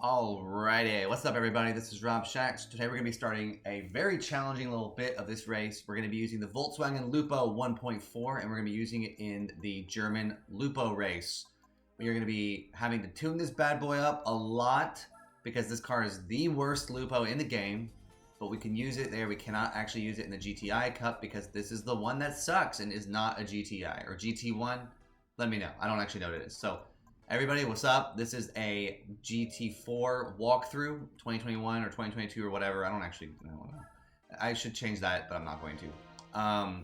Alrighty, what's up everybody? This is Rob Shax. Today we're going to be starting a very challenging little bit of this race. We're going to be using the Volkswagen Lupo 1.4 and we're going to be using it in the German Lupo race. We are going to be having to tune this bad boy up a lot because this car is the worst Lupo in the game, but we can use it there. We cannot actually use it in the GTI Cup because this is the one that sucks and is not a GTI or GT1. Let me know. I don't actually know what it is. So everybody, what's up? This is a GT4 walkthrough, 2021 or 2022 or whatever. I don't know. I should change that, but I'm not going to.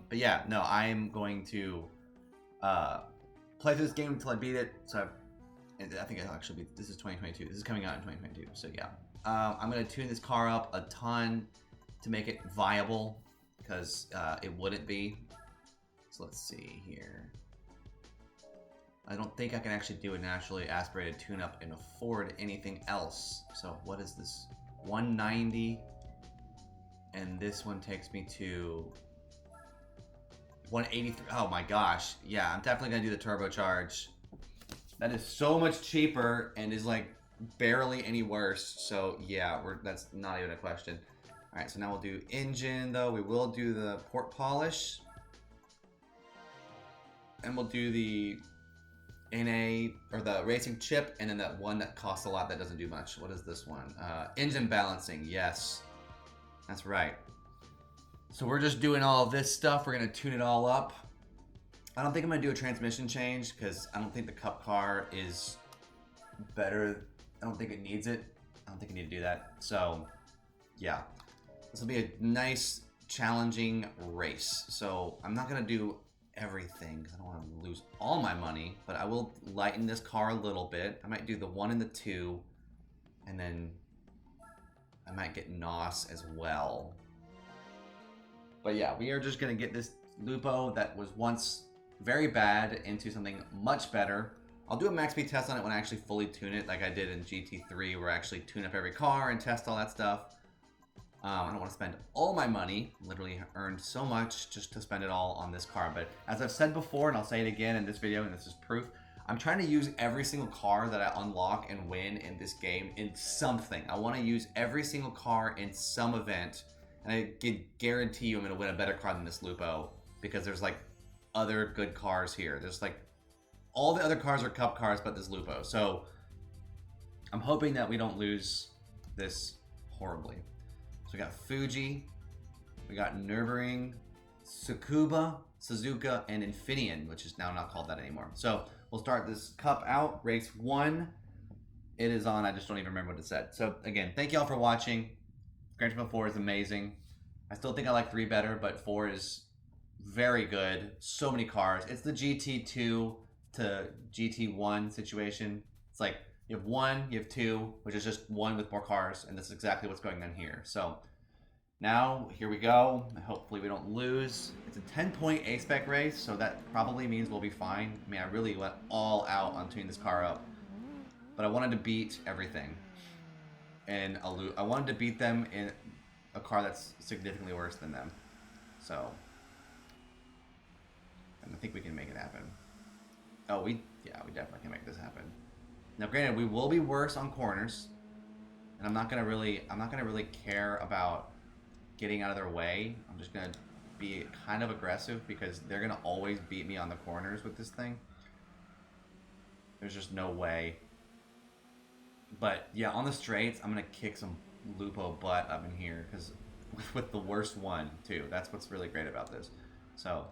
But yeah, no, I'm going to play through this game until I beat it. So I think it'll actually be, this is 2022. This is coming out in 2022. So yeah, I'm going to tune this car up a ton to make it viable because it wouldn't be. So let's see here. I don't think I can actually do a naturally aspirated tune-up and afford anything else. So what is this? 190. And this one takes me to 183. Oh my gosh. Yeah, I'm definitely going to do the turbocharge. That is so much cheaper and is like barely any worse. So yeah, that's not even a question. All right, so now we'll do engine though. We will do the port polish. And we'll do the NA or the racing chip, and then that one that costs a lot that doesn't do much. What is this one? Engine balancing. Yes, that's right. So we're just doing all of this stuff. We're gonna tune it all up. I don't think I'm gonna do a transmission change because I don't think the Cup car is better. I don't think it needs it. I don't think I need to do that. So yeah, this will be a nice challenging race. So I'm not gonna do everything because I don't want to lose all my money, but I will lighten this car a little bit. I might do the 1 and the 2, and then I might get NOS as well. But yeah, we are just gonna get this Lupo that was once very bad into something much better. I'll do a max speed test on it when I actually fully tune it, like I did in GT3, where I actually tune up every car and test all that stuff. I don't want to spend all my money, literally earned so much just to spend it all on this car. But as I've said before, and I'll say it again in this video, and this is proof, I'm trying to use every single car that I unlock and win in this game in something. I want to use every single car in some event, and I can guarantee you I'm going to win a better car than this Lupo, because there's like other good cars here. There's like, all the other cars are Cup cars, but this Lupo. So I'm hoping that we don't lose this horribly. So we got Fuji, we got Nürburgring, Tsukuba, Suzuka, and Infineon, which is now not called that anymore. So we'll start this Cup out, race 1. It is on, I just don't even remember what it said. So again, thank you all for watching. Gran Turismo 4 is amazing. I still think I like 3 better, but 4 is very good. So many cars. It's the GT2 to GT1 situation. It's like, you have 1, you have 2, which is just 1 with more cars, and that's exactly what's going on here. So now, here we go. Hopefully we don't lose. It's a 10-point A-spec race, so that probably means we'll be fine. I mean, I really went all out on tuning this car up, but I wanted to beat everything. And I wanted to beat them in a car that's significantly worse than them. So, and I think we can make it happen. Oh, we definitely can make this happen. Now, granted, we will be worse on corners, and I'm not gonna really care about getting out of their way. I'm just gonna be kind of aggressive because they're gonna always beat me on the corners with this thing. There's just no way. But yeah, on the straights, I'm gonna kick some Lupo butt up in here because with the worst one too. That's what's really great about this. So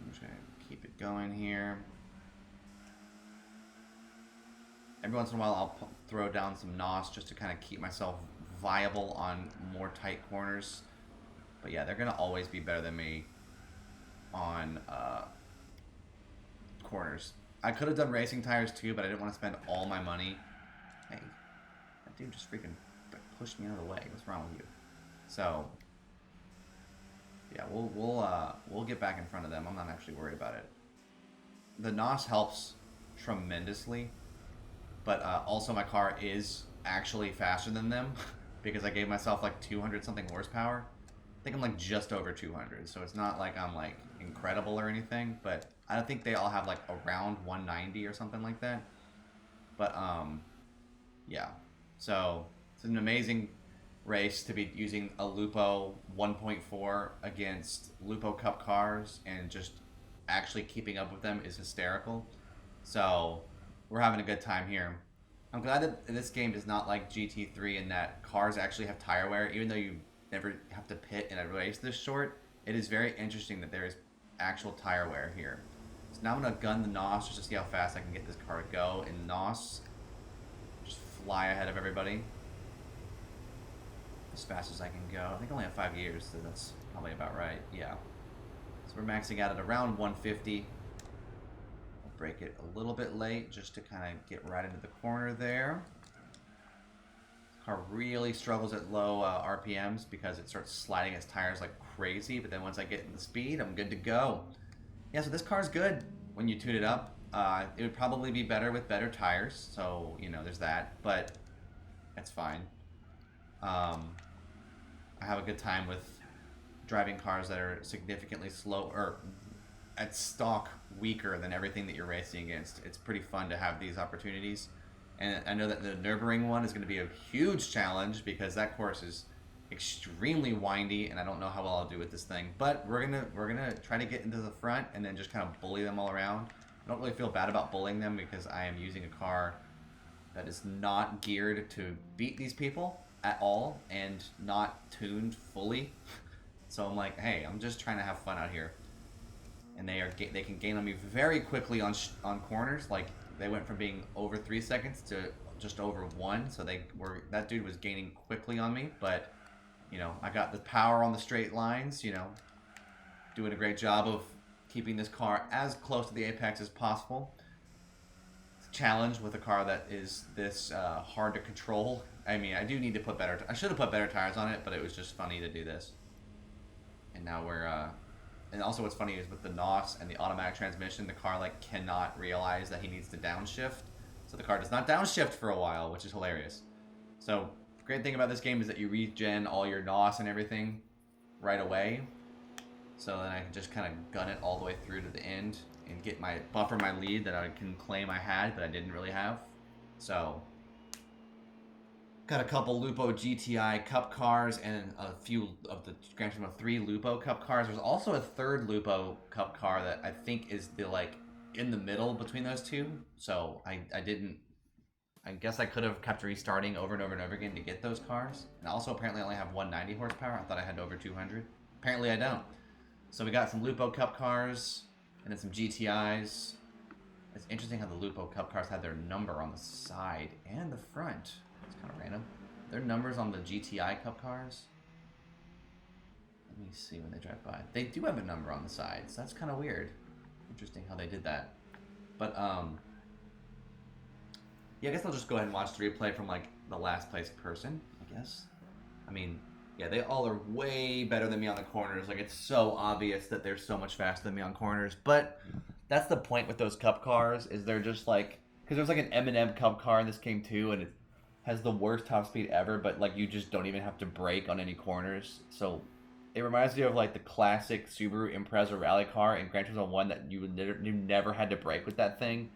I'm just gonna keep it going here. Every once in a while I'll throw down some NOS just to kind of keep myself viable on more tight corners. But yeah, they're gonna always be better than me on corners. I could have done racing tires too, but I didn't want to spend all my money. Hey, that dude just freaking pushed me out of the way. What's wrong with you? So yeah, we'll get back in front of them. I'm not actually worried about it. The NOS helps tremendously, but also my car is actually faster than them because I gave myself like 200 something horsepower. I think I'm like just over 200, so it's not like I'm like incredible or anything, but I think they all have like around 190 or something like that. But yeah. So it's an amazing race to be using a Lupo 1.4 against Lupo Cup cars, and just actually keeping up with them is hysterical. So we're having a good time here. I'm glad that this game is not like GT3 in that cars actually have tire wear, even though you never have to pit in a race this short. It is very interesting that there is actual tire wear here. So now I'm gonna gun the NOS just to see how fast I can get this car to go in NOS. Just fly ahead of everybody as fast as I can go. I think I only have 5 years, so that's probably about right. Yeah. So we're maxing out at around 150. I'll break it a little bit late just to kind of get right into the corner there. Car really struggles at low RPMs because it starts sliding its tires like crazy, but then once I get in the speed, I'm good to go. Yeah, so this car's good when you tune it up. It would probably be better with better tires, so, you know, there's that, but that's fine. I have a good time with driving cars that are significantly slow, or at stock weaker than everything that you're racing against. It's pretty fun to have these opportunities. And I know that the Nürburgring one is going to be a huge challenge because that course is extremely windy, and I don't know how well I'll do with this thing. But we're gonna try to get into the front and then just kind of bully them all around. I don't really feel bad about bullying them because I am using a car that is not geared to beat these people at all and not tuned fully. So I'm like, hey, I'm just trying to have fun out here. And they can gain on me very quickly on corners. Like, they went from being over 3 seconds to just over 1. So that dude was gaining quickly on me. But, you know, I got the power on the straight lines, you know, doing a great job of keeping this car as close to the apex as possible. It's a challenge with a car that is this hard to control. I mean, I do need to put I should have put better tires on it, but it was just funny to do this. And now we're and also what's funny is with the NOS and the automatic transmission, the car like cannot realize that he needs to downshift. So the car does not downshift for a while, which is hilarious. So the great thing about this game is that you regen all your NOS and everything right away. So then I can just kind of gun it all the way through to the end and get my buffer my lead that I can claim I had, but I didn't really have. So got a couple Lupo GTI Cup cars and a few of the Gran Turismo 3 Lupo Cup cars. There's also a third Lupo Cup car that I think is the like in the middle between those two. So I guess I could have kept restarting over and over and over again to get those cars. And also apparently I only have 190 horsepower. I thought I had over 200. Apparently I don't. So we got some Lupo Cup cars and then some GTIs. It's interesting how the Lupo Cup cars had their number on the side and the front. It's kind of random. Their numbers on the GTI Cup cars. Let me see when they drive by. They do have a number on the side, so that's kind of weird. Interesting how they did that. But yeah, I guess I'll just go ahead and watch the replay from like the last place person, I guess. I mean, yeah, they all are way better than me on the corners. Like, it's so obvious that they're so much faster than me on corners. But that's the point with those Cup cars, is they're just like, because there's like an M&M Cup car in this game too, and it has the worst top speed ever, but like you just don't even have to brake on any corners. So it reminds me of like the classic Subaru Impreza rally car in Gran Turismo 1 that you never had to brake with that thing,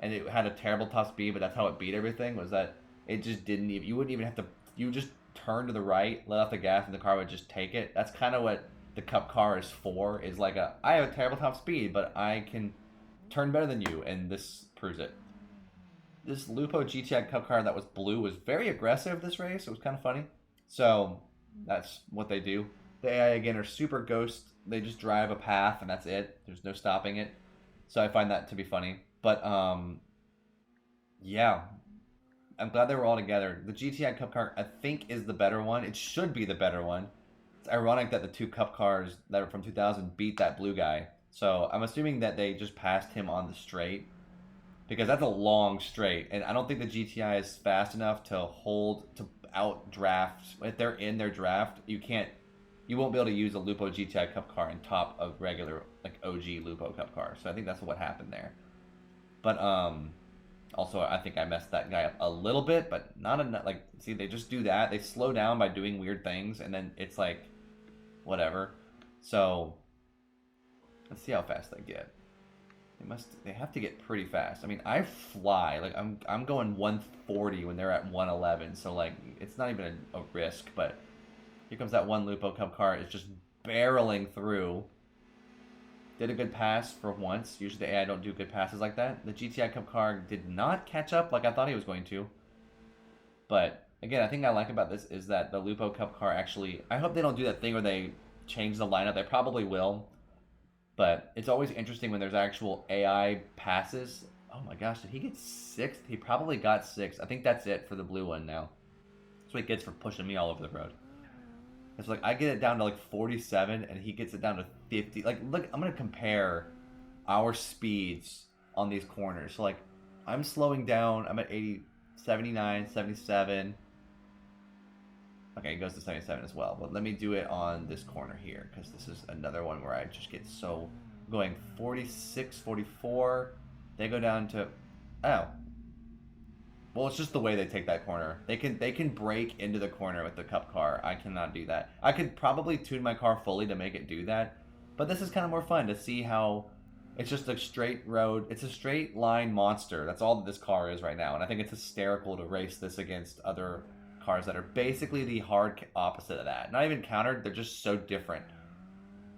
and it had a terrible top speed, but that's how it beat everything, was that it just didn't even, you wouldn't even have to, you just turn to the right, let off the gas, and the car would just take it. That's kind of what the Cup car is for, is like I have a terrible top speed, but I can turn better than you, and this proves it. This Lupo GTI Cup car that was blue was very aggressive this race. It was kind of funny. So that's what they do. The AI, again, are super ghost. They just drive a path, and that's it. There's no stopping it. So I find that to be funny. But, yeah. I'm glad they were all together. The GTI Cup car, I think, is the better one. It should be the better one. It's ironic that the two Cup cars that are from 2000 beat that blue guy. So I'm assuming that they just passed him on the straight, because that's a long straight, and I don't think the GTI is fast enough to outdraft. If they're in their draft, you won't be able to use a Lupo GTI Cup car on top of regular, like, OG Lupo Cup car. So I think that's what happened there. But also I think I messed that guy up a little bit, but not enough. Like, see, they just do that. They slow down by doing weird things, and then it's like, whatever. So let's see how fast they get. They have to get pretty fast. I mean, I fly. Like I'm going 140 when they're at 111. So like it's not even a risk, but here comes that one Lupo Cup car. It's just barreling through. Did a good pass for once. Usually the AI don't do good passes like that. The GTI Cup car did not catch up like I thought he was going to. But again, I think I like about this is that the Lupo Cup car actually. I hope they don't do that thing where they change the lineup. They probably will. But it's always interesting when there's actual AI passes. Oh my gosh, did he get sixth? He probably got sixth. I think that's it for the blue one now. That's what he gets for pushing me all over the road. It's like I get it down to like 47 and he gets it down to 50. Like, look, I'm going to compare our speeds on these corners. So, like, I'm slowing down. I'm at 80, 79, 77. Okay, it goes to 77 as well. But let me do it on this corner here because this is another one where I just get so going 46, 44. They go down to, oh. Well, it's just the way they take that corner. They can break into the corner with the cup car. I cannot do that. I could probably tune my car fully to make it do that. But this is kind of more fun to see how it's just a straight road. It's a straight line monster. That's all that this car is right now. And I think it's hysterical to race this against other cars that are basically the hard opposite of that. Not even countered. They're just so different.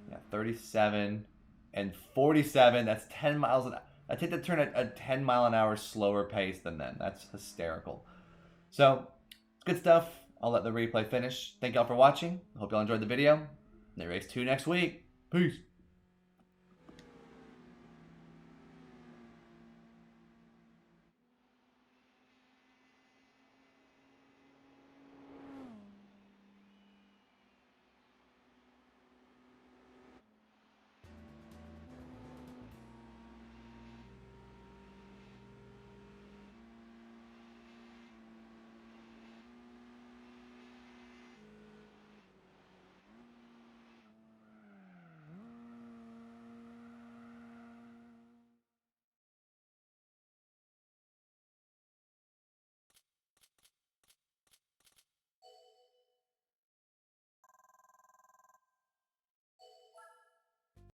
Yeah, 37 and 47. That's 10 miles an hour. I take the turn at a 10 mile an hour slower pace than them. That's hysterical. So, good stuff. I'll let the replay finish. Thank y'all for watching. I hope y'all enjoyed the video. They race 2 next week. Peace.